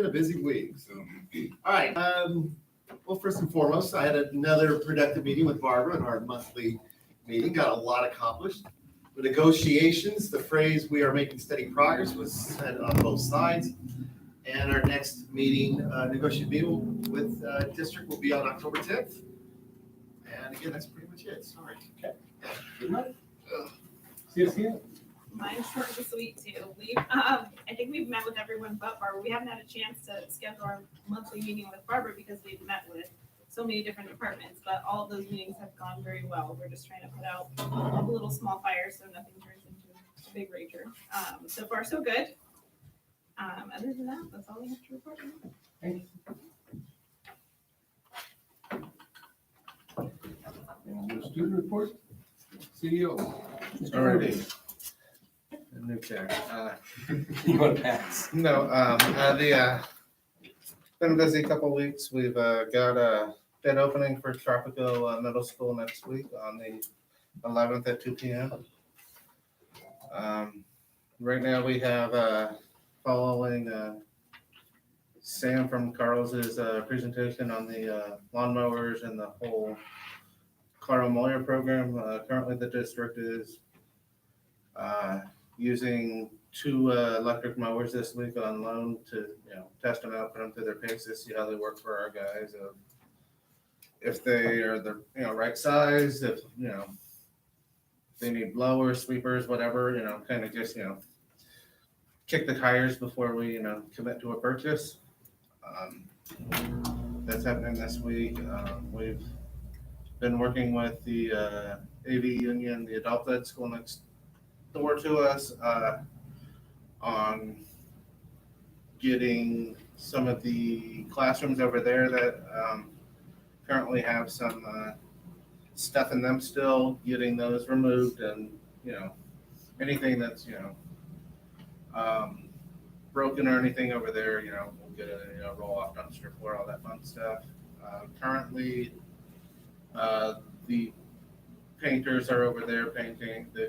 been a busy week. So, all right. Well, first and foremost, I had another productive meeting with Barbara in our monthly meeting. Got a lot accomplished. The negotiations, the phrase "we are making steady progress" was said on both sides. And our next meeting, negotiation meeting with district will be on October 10th. And again, that's pretty much it. Sorry. Okay. Good enough. See you. Mine's short and sweet too. I think we've met with everyone but Barbara. We haven't had a chance to schedule our monthly meeting with Barbara because we've met with so many different departments, but all of those meetings have gone very well. We're just trying to put out a little small fire so nothing turns into a big rager. So far, so good. Other than that, that's all we have to report. Thank you. And the student report, CEO. Alrighty. New chair. You want to pass? No, been a busy couple weeks. We've got a bid opening for Tropico Middle School next week on the 11th at 2 p.m. Right now we have following Sam from Carl's presentation on the lawn mowers and the whole Carl Moyer program. Currently the district is using 2 electric mowers this week on loan to, test them out, put them through their paces, see how they work for our guys. If they are the, right size, if, they need blowers, sweepers, whatever, kind of just, kick the tires before we, commit to a purchase. That's happening this week. We've been working with the AV union, the adult ed school next door to us, on getting some of the classrooms over there that currently have some stuff in them still, getting those removed, and anything that's broken or anything over there, we'll get a roll off dumpster for all that fun stuff. Currently, the painters are over there painting. They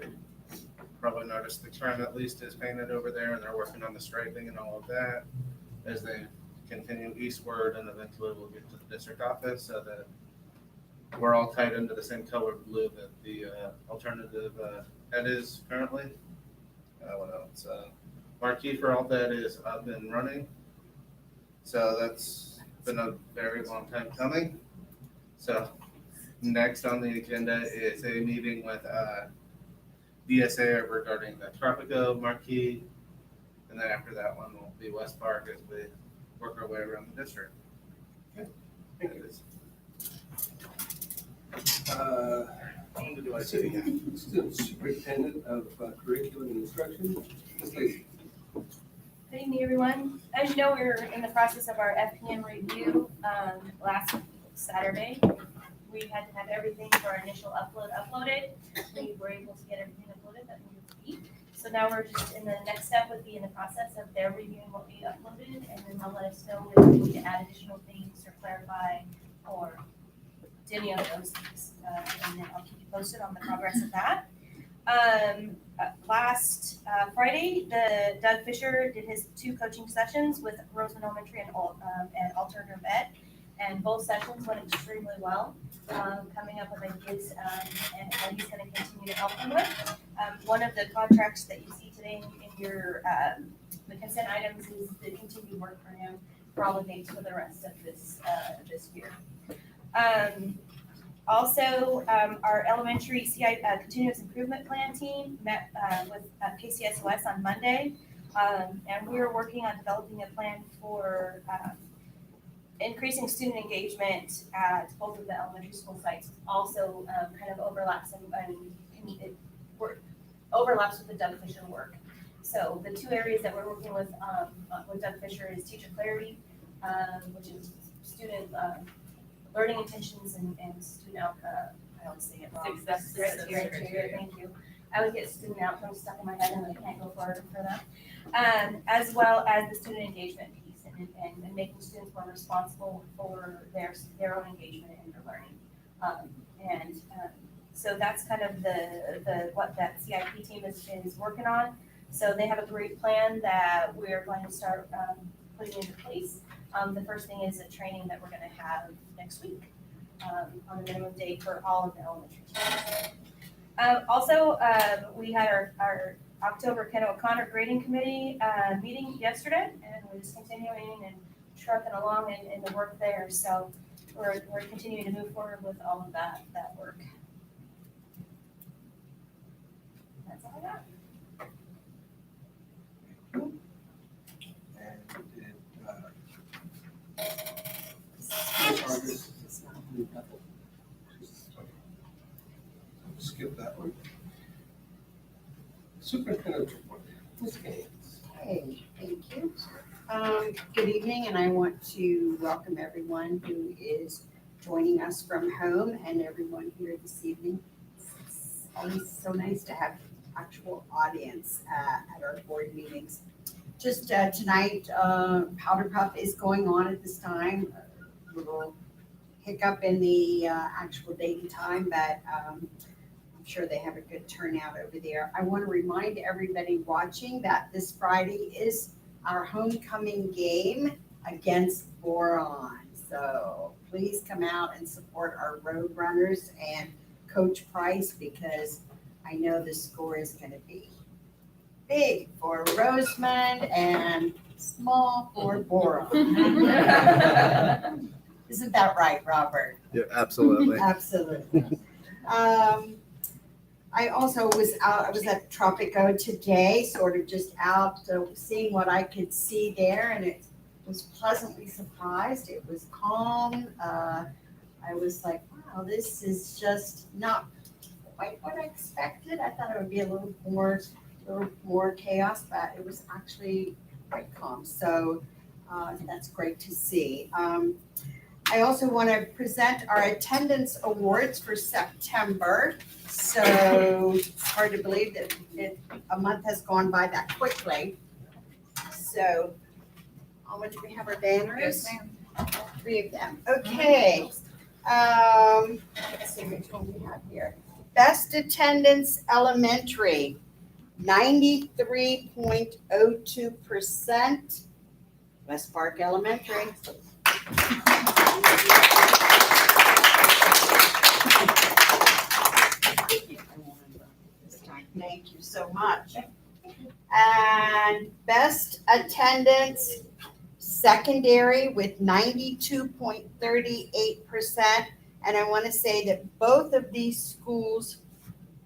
probably noticed the trim at least is painted over there, and they're working on the striping and all of that as they continue eastward, and eventually we'll get to the district office so that we're all tied into the same color blue that the alternative ed is currently. What else? Marquee for all that is up and running. So that's been a very long time coming. So next on the agenda is a meeting with DSA regarding the Tropico Marquee. And then after that one will be West Park as we work our way around the district. Okay. Thank you. What do I say? Student Superintendent of Curriculum and Instruction, Ms. Lacy. Good evening, everyone. As you know, we're in the process of our FPM review. Last Saturday, we had to have everything for our initial uploaded. We were able to get everything uploaded that we needed to be. So now we're just in the next step would be in the process of their reviewing what we uploaded, and then they'll let us know if we need to add additional things or clarify or any of those things. And then I'll keep you posted on the progress of that. Last Friday, Doug Fisher did his 2 coaching sessions with Roseman Elementary and Alternative Ed, and both sessions went extremely well, coming up with ideas and he's going to continue to help them with. One of the contracts that you see today in your the consent items is the continued work for him for all the dates for the rest of this year. Also, our elementary CI continuous improvement plan team met with KCSOS on Monday, and we are working on developing a plan for increasing student engagement at both of the elementary school sites. Also, kind of overlaps overlaps with the Doug Fisher work. So the 2 areas that we're working with Doug Fisher is teacher clarity, which is student learning intentions and student outcome. I always say it wrong. Success criteria. Thank you. I always get student outcomes stuck in my head and I can't go forward for them. As well as the student engagement piece and making students more responsible for their own engagement in their learning. So that's kind of the what that CIP team is working on. So they have a great plan that we're going to start putting into place. The first thing is a training that we're gonna have next week, on the minimum day for all of the elementary schools. Also, we had our October Ken O'Connor Grading Committee, meeting yesterday, and we're just continuing and trucking along in the work there, so we're continuing to move forward with all of that work. That's all I got. And did, Chargers, skip that one. Superintendent report, Ms. Gaines. Hey, thank you. Good evening, and I want to welcome everyone who is joining us from home and everyone here this evening. It's always so nice to have actual audience at our board meetings. Just tonight, Powder Puff is going on at this time. A little hiccup in the actual date and time, but I'm sure they have a good turnout over there. I want to remind everybody watching that this Friday is our homecoming game against Boron. So please come out and support our road runners and Coach Price, because I know the score is going to be big for Rosemond and small for Boron. Isn't that right, Robert? Yeah, absolutely. Absolutely. I also was out, I was at Tropico today, sort of just out, seeing what I could see there, and it was pleasantly surprised. It was calm. I was like, wow, this is just not quite what I expected. I thought it would be a little more chaos, but it was actually quite calm. So that's great to see. I also want to present our attendance awards for September. So it's hard to believe that a month has gone by that quickly. So, do we have our banners? Yes, ma'am. 3 of them. Okay. Let's see which one we have here. Best attendance elementary, 93.02%. West Park Elementary. Thank you so much. And best attendance secondary with 92.38%. And I want to say that both of these schools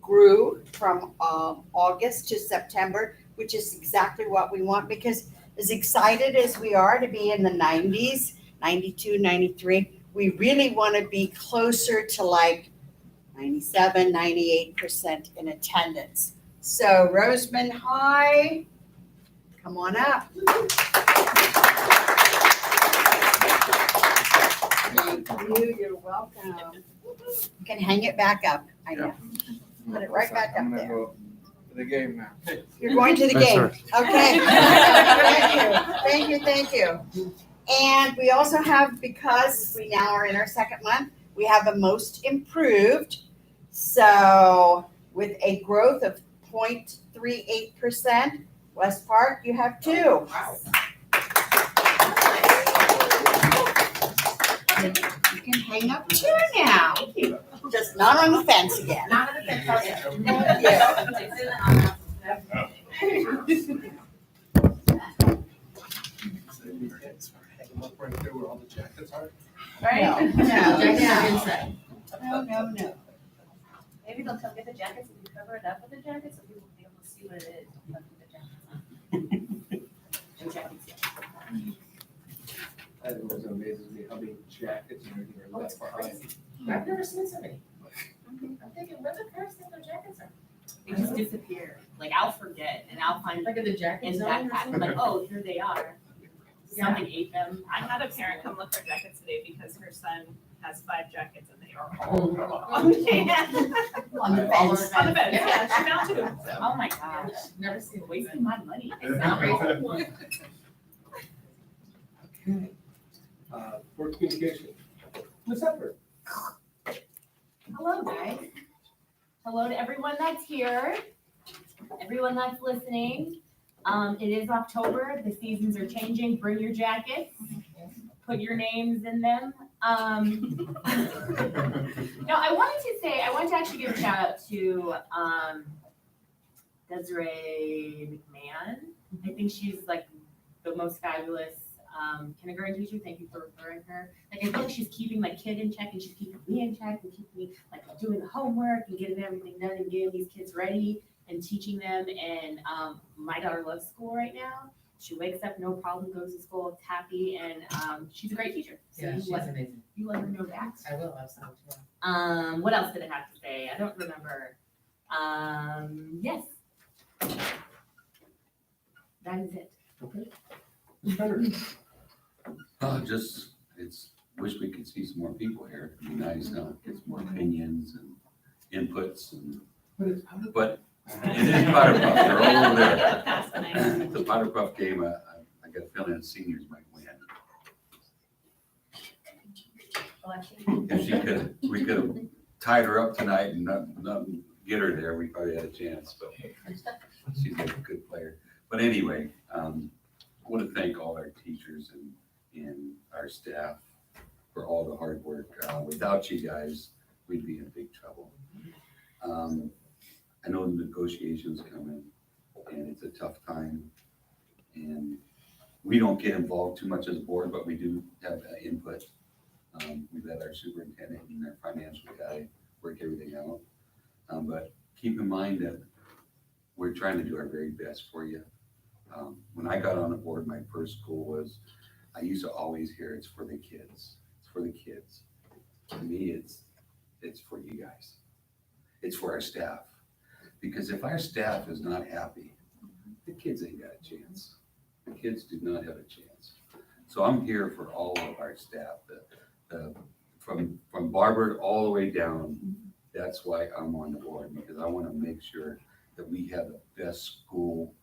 grew from August to September, which is exactly what we want, because as excited as we are to be in the 90s, 92, 93, we really want to be closer to like 97, 98% in attendance. So Rosemond High, come on up. Thank you, you're welcome. You can hang it back up, I know. Put it right back up there. The game now. You're going to the Yes, game. sir. Okay. Thank you. And we also have, because we now are in our second month, we have a most improved. So with a growth of 0.38%, West Park, you have 2. Wow. You can hang up 2 now. Just not on the fence again. Not in the fence. Thank you. Hang them up right there where all the jackets are. Right? No. Maybe they'll come get the jackets and we cover it up with the jackets so people will be able to see what it is. No jackets yet. It always amazes me how many jackets and everything are left behind. I've never seen so many. I'm thinking, where the parents think their jackets are? They just disappear. Like I'll forget and I'll find Like in the jacket in the zone or backpack. I'm something? like, oh, here they are. Something ate them. I had a parent come look for jackets today because her son has 5 jackets and they are all on the On the All fence. On the bed, yeah, she found 2. So. Oh my gosh. Never seen it. Wasting my money. Okay. For communication. Ms. Hepburn. Hello, guys. Hello to everyone that's here, everyone that's listening. It is October, the seasons are changing, bring your jackets, put your names in them. No, I wanted to actually give a shout out to, Desiree McMahon. I think she's like the most fabulous, kindergarten teacher, thank you for referring her. Like, I feel like she's keeping my kid in check and she's keeping me in check and keeping me, like, doing the homework and getting everything done and getting these kids ready and teaching them. And, my daughter loves school right now. She wakes up, no problem, goes to school, happy, and, she's a great teacher. So Yeah, you she's let- amazing. You let her know that. I will have some too. What else did I have to say? I don't remember. Yes. That is it. Okay. Mr. Fenner? Wish we could see some more people here. It'd be nice, get some more opinions and inputs and, but it is Powder Puff, they're all over there. That's nice. It's a Powder Puff game, I got a feeling the seniors might win. If we could have tied her up tonight and not get her there, we probably had a chance, but she's a good player. But anyway, I want to thank all our teachers and our staff for all the hard work. Without you guys, we'd be in big trouble. I know the negotiations coming and it's a tough time. And we don't get involved too much as a board, but we do have input. We let our superintendent and our financial guy work everything out. But keep in mind that we're trying to do our very best for you. When I got on the board, my first goal was, I used to always hear it's for the kids. It's for the kids. To me, it's for you guys. It's for our staff. Because if our staff is not happy, the kids ain't got a chance. The kids do not have a chance. So I'm here for all of our staff, from Barbara all the way down. That's why I'm on the board, because I want to make sure that we have the best school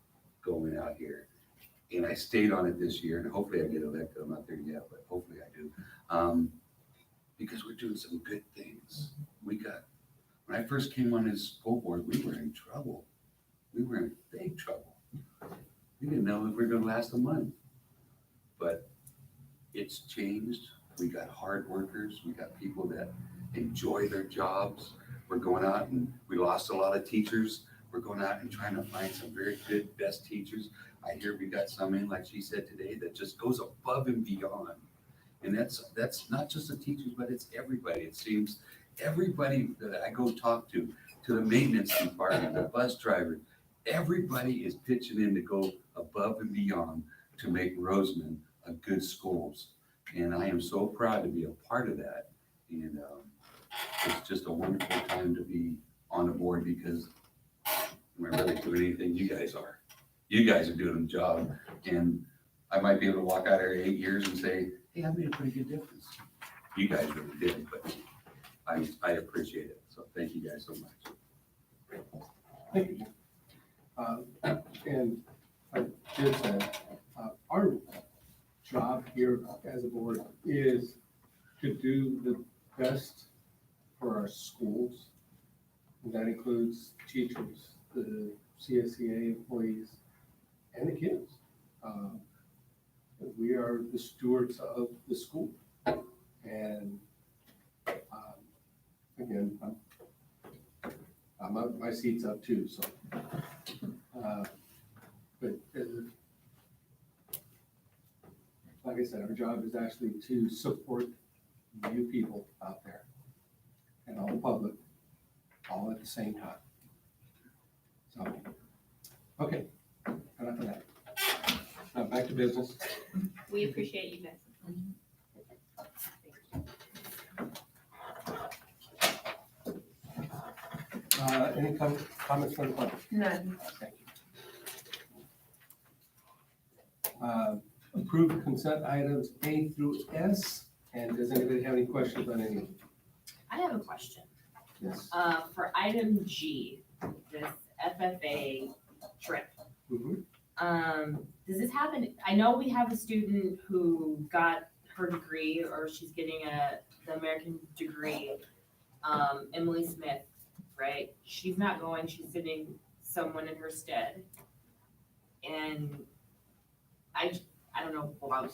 going out here. And I stayed on it this year, and hopefully I get elected. I'm not there yet, but hopefully I do. Because we're doing some good things. When I first came on this school board, we were in trouble. We were in big trouble. We didn't know if we were going to last a month. But it's changed. We got hard workers. We got people that enjoy their jobs. We're going out and we lost a lot of teachers. We're going out and trying to find some very good, best teachers. I hear we got some in, like she said today, that just goes above and beyond. And that's not just the teachers, but it's everybody. It seems everybody that I go talk to the maintenance department, the bus driver, everybody is pitching in to go above and beyond to make Roseman a good schools. And I am so proud to be a part of that. And it's just a wonderful time to be on the board, because we're really doing anything you guys are. You guys are doing the job. And I might be able to walk out here 8 years and say, hey, I made a pretty good difference. You guys really did, but I appreciate it. So thank you guys so much. Thank you. And I did say, our job here as a board is to do the best for our schools. And that includes teachers, the CSEA employees, and the kids. We are the stewards of the school. And again, my seat's up too, so. But like I said, our job is actually to support you people out there and all the public, all at the same time. So, okay, enough of that. Now back to business. We appreciate you guys. Any comments from the public? None. Thank you. Approved consent items A through S, and does anybody have any questions on any of them? I have a question. Yes. For item G, this FFA trip. Mhm. Does this happen? I know we have a student who got her degree, or she's getting the American degree, Emily Smith, right? She's not going, she's sending someone in her stead. And I don't know, well,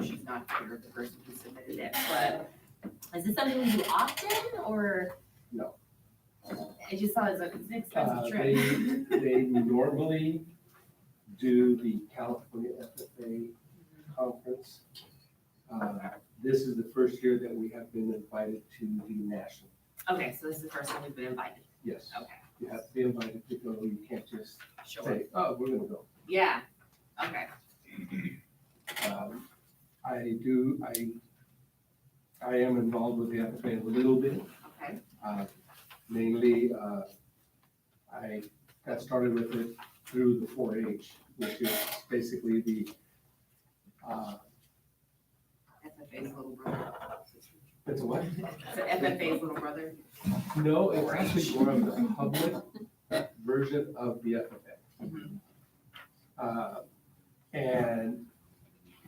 she's not here, the person who submitted it, but is this something we do often, or? No. I just thought it's an expensive trip. They normally do the California FFA conference. This is the first year that we have been invited to the national. Okay, so this is the first time we've been invited. Yes, Okay, you have to be invited to go. You can't just sure. say, oh, we're gonna go. Yeah, okay. I am involved with the FFA a little bit. Okay. Mainly, I got started with it through the 4-H, which is basically the, FFA's little brother. it's a what? It's FFA's little brother. No, it's actually more of the public version of the FFA. And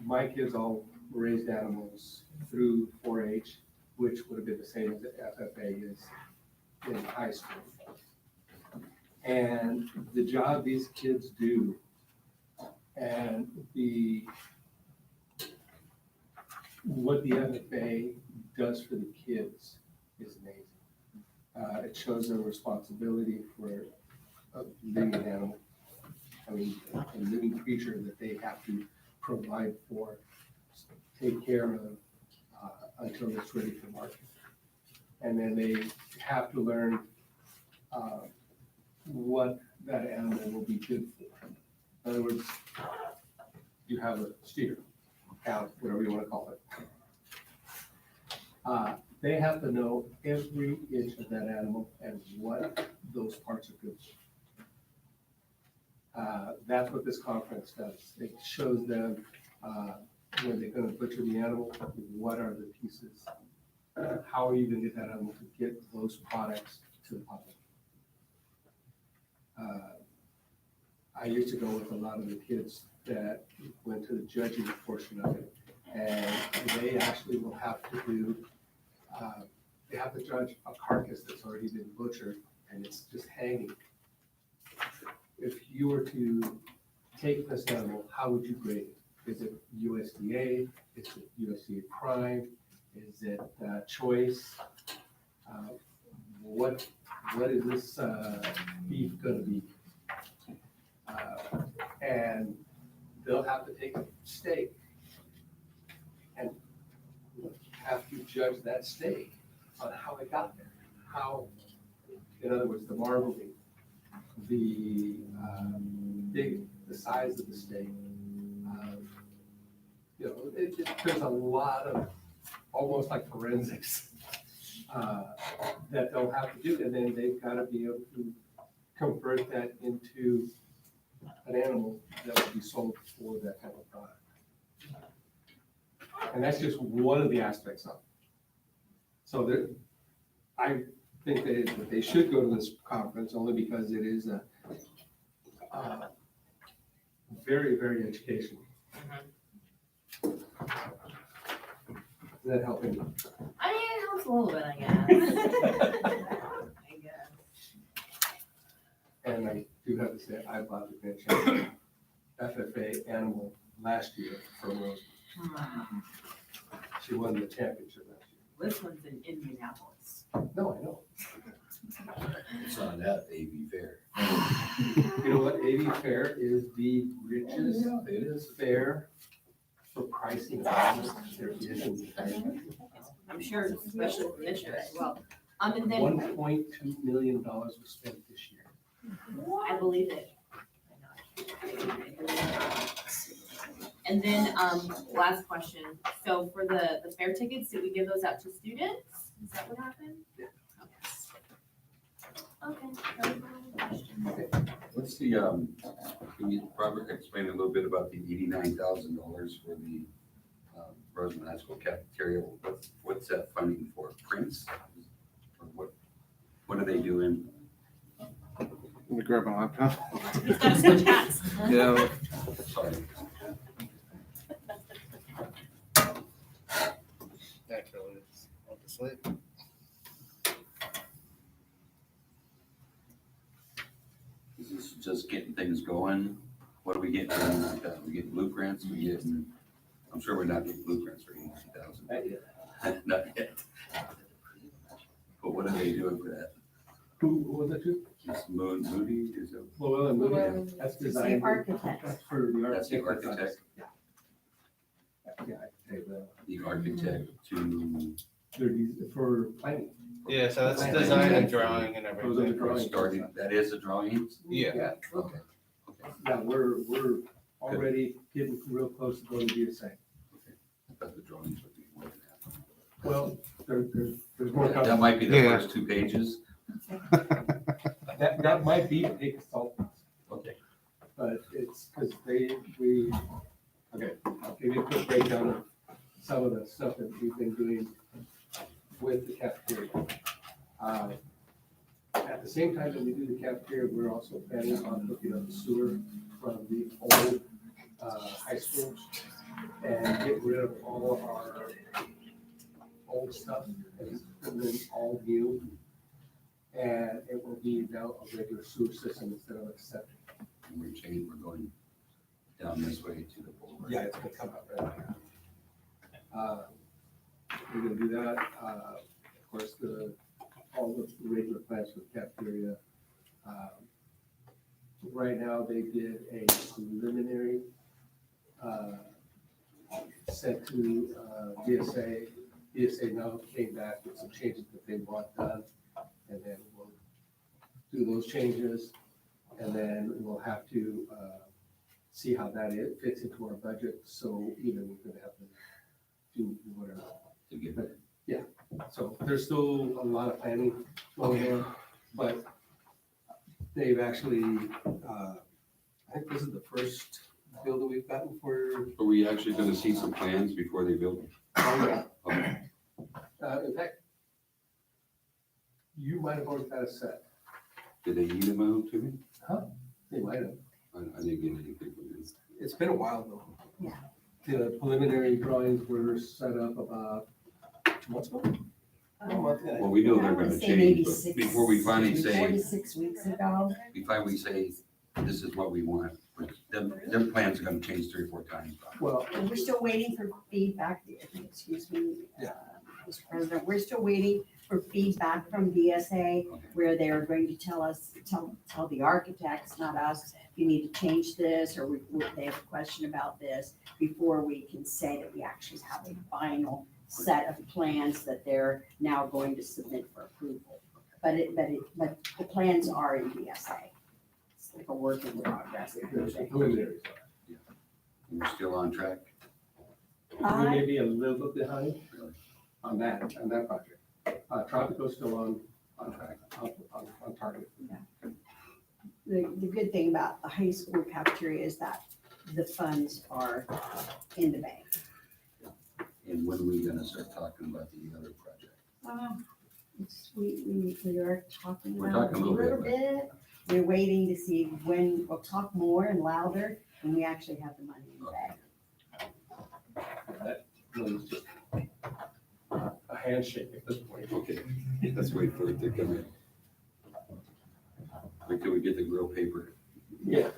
my kids all raised animals through 4-H, which would have been the same as the FFA is in high school. And the job these kids do and what the FFA does for the kids is amazing. It shows their responsibility for a living animal. I mean, a living creature that they have to provide for, take care of until it's ready for market. And then they have to learn what that animal will be good for. In other words, you have a steer, cow, whatever you want to call it. They have to know every inch of that animal and what those parts are good for. That's what this conference does. It shows them when they're going to butcher the animal, what are the pieces? How are you going to get that animal to get those products to the public? I used to go with a lot of the kids that went to the judging portion of it, and they actually will have to do, they have to judge a carcass that's already been butchered and it's just hanging. If you were to take this animal, how would you grade it? Is it USDA? Is it USDA Prime? Is it choice? What is this beef gonna be? And they'll have to take a steak and have to judge that steak on how it got there. How, in other words, the marbling, the size of the steak. There's a lot of, almost like forensics, that they'll have to do, and then they've got to be able to convert that into an animal that will be sold for that kind of product. And that's just one of the aspects of it. So I think that they should go to this conference only because it is a very, very educational. Does that help any? I mean, it helps a little bit, I guess. I guess. And I do have to say, I bought the bench FFA animal last year from Rose. She won the championship last year. This one's in Indianapolis. No, I know. It's on that AV fair. You know what? AV Fair is the richest It is. fair for pricing. There is. I'm sure, especially for this year as well. And then, $1.2 million was spent this year. I believe it. And then, last question. So for the fair tickets, did we give those out to students? Is that what happened? Yeah. Okay. Okay. What's the, can you, Robert, explain a little bit about the $89,000 for the Roseman High School cafeteria? What's that funding for? Prints? Or what are they doing? Let me grab my laptop. He's got to switch hats. Yeah. Sorry. Actually, it's on the slate. Is this just getting things going, What are we getting? We get blueprints, I'm sure we're not getting blueprints for 80,000. Not yet. Not yet. But what are they doing for that? Who was that you? Is Moody, is it? Llewellyn Moody, Llewellyn. that's The design. architect. That's for the That's the architect. architect, Yeah, I can tell you that. the architect to, They're for planning. Yeah, so that's design and drawing and Those are the everything. drawings. starting, that is a drawing? Yeah. Okay. Yeah, we're already getting real close to going to BSA. I thought the drawings would be more than that. Well, there's more That coming. might be the Yeah. first 2 pages. That might be a consultants, Okay. but it's because okay, I'll give you a quick breakdown of some of the stuff that we've been doing with the cafeteria. At the same time that we do the cafeteria, we're also planning on hooking up the sewer from the old high school and get rid of all of our old stuff and put them all new. And it will be now a regular sewer system instead of a septic. And we're going down this way to the boulevard. Yeah, it's gonna come up right here. We're gonna do that. Of course, all the regular plans for the cafeteria. Right now, they did a preliminary sent to DSA. DSA now came back with some changes that they want done. And then we'll do those changes. And then we'll have to see how that fits into our budget. So either we're gonna have to do whatever. To get But, yeah, so there's still a lot of planning going on, but they've actually, I think this is the first bill that we've gotten for, Are we actually gonna see some plans before they build them? Okay. in fact, you might have already got a set. Did they email them to me? They might have. I didn't get anything from them. It's been a while though. Yeah. The preliminary drawings were set up about 2 months ago. A month and a half. Well, we know they're I would gonna say maybe change, but six- before we finally 4 say, to 6 weeks ago. say, this is what we want, them plans are gonna change 3 or 4 times. Well, And we're still waiting for feedback, excuse me, Yeah. Mr. President, we're still waiting for feedback from DSA Okay. where they're going to tell the architects, not us, you need to change this, or they have a question about this, before we can say that we actually have a final set of plans that they're now going to submit for approval. But the plans are in DSA. It's like a work in progress. there's the preliminaries. And we're still on track. We may be a little bit behind on that project. Tropico's still on track, on target. The good thing about the high school cafeteria is that the funds are in the bank. And when are we gonna start talking about the other project? We are talking We're about it talking a a little little bit. We're waiting to see when, we'll talk more and louder when we actually have the money in the bank. That really is just a handshake at this point. Okay, let's wait for it to come in. Wait till we get the grill paper. Yeah.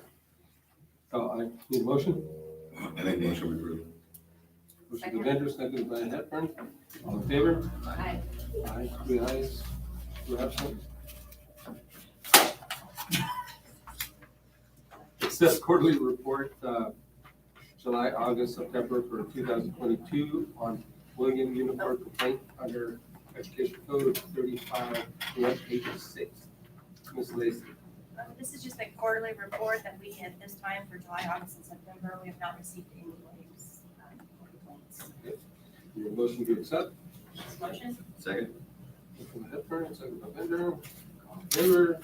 So I need a motion. I think motion we approve. Motion to vendor, seconded by Hepburn. All in favor? Aye. Aye, 3 ayes, 2 absent. Access quarterly report, July, August, September for 2022 on William Uniform complaint under Education Code 35, page 6. Ms. Lacy. This is just a quarterly report that we, at this time for July, August, and September, we have not received any claims or complaints. Your motion to accept. Motion? Second? Motion by Hepburn, second by Bender. All in favor?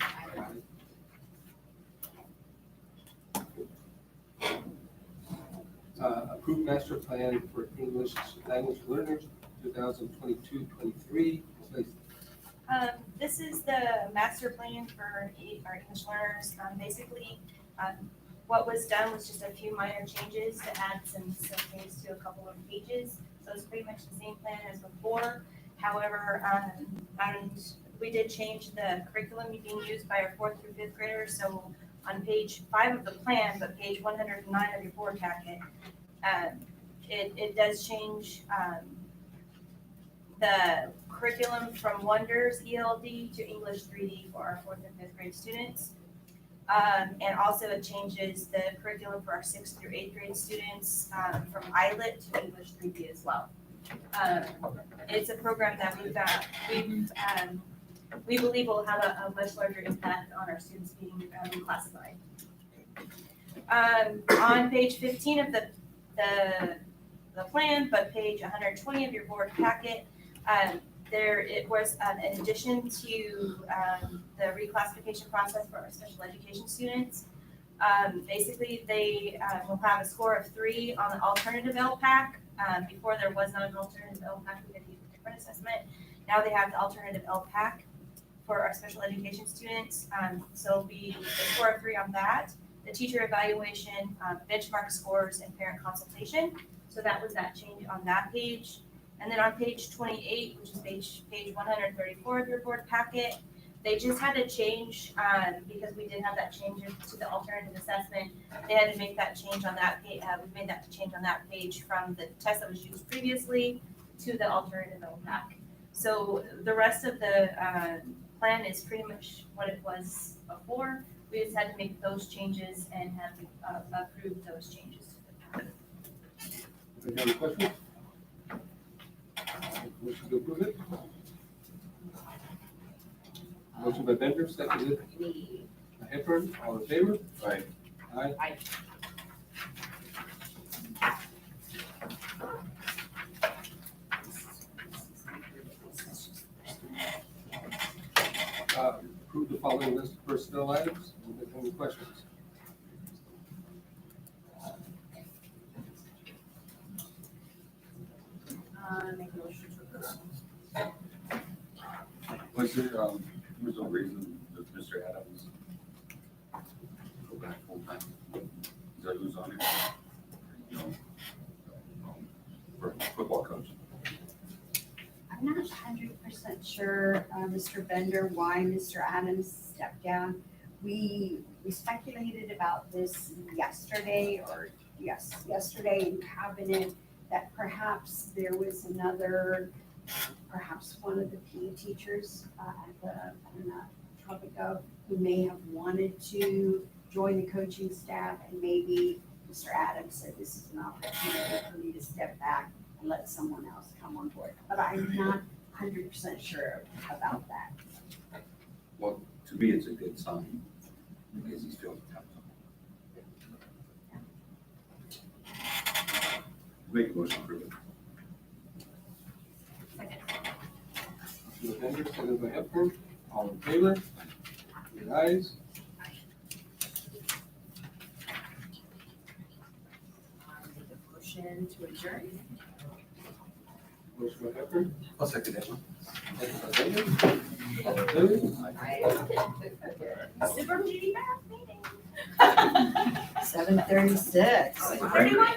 Approved master plan for English language learners, 2022-23. Ms. Lacy. This is the master plan for our English learners. Basically, what was done was just a few minor changes to add some things to a couple of pages. So it's pretty much the same plan as before. However, and we did change the curriculum being used by our 4th through 5th graders. So on page 5 of the plan, but page 109 of your board packet, it does change the curriculum from Wonders ELD to English 3D for our 4th and 5th grade students. And also it changes the curriculum for our 6th through 8th grade students from ILET to English 3D as well. It's a program that we believe will have a much larger impact on our students being reclassified. On page 15 of the plan, but page 120 of your board packet, it was an addition to the reclassification process for our special education students. Basically, they will have a score of 3 on the alternative LPAC. Before there was not an alternative LPAC, we had to use a different assessment. Now they have the alternative LPAC for our special education students. So it'll be a score of 3 on that, the teacher evaluation, benchmark scores, and parent consultation. So that was that change on that page. And then on page 28, which is page 134 of your board packet, they just had to change, because we did have that change to the alternative assessment. They had to make that change on that page. We made that change on that page from the test that was used previously to the alternative LPAC. So the rest of the plan is pretty much what it was before. We just had to make those changes and have approved those changes. Any other questions? Motion to approve it? Motion by Bender, seconded by Hepburn, all in favor? Aye. Aye. Aye. Approve the following list of personnel items. Any questions? Make a motion to approve. Was there no reason that Mr. Adams go back full time? Is that who's on it? You know, for football coach. I'm not 100% sure, Mr. Bender, why Mr. Adams stepped down. We speculated about this yesterday in cabinet, that perhaps there was another, perhaps one of the PE teachers Tropico, who may have wanted to join the coaching staff, and maybe Mr. Adams said this is an opportunity for me to step back and let someone else come on board. But I'm not 100% sure about that. Well, to me, it's a good sign because he's feeling comfortable. Make a motion for it. Motion by Bender, seconded by Hepburn, all in favor? Eight ayes. Make a motion to adjourn. Motion by Hepburn, I'll second that one. seconded by Bender, all in favor? Super meeting. 7:36. Frank?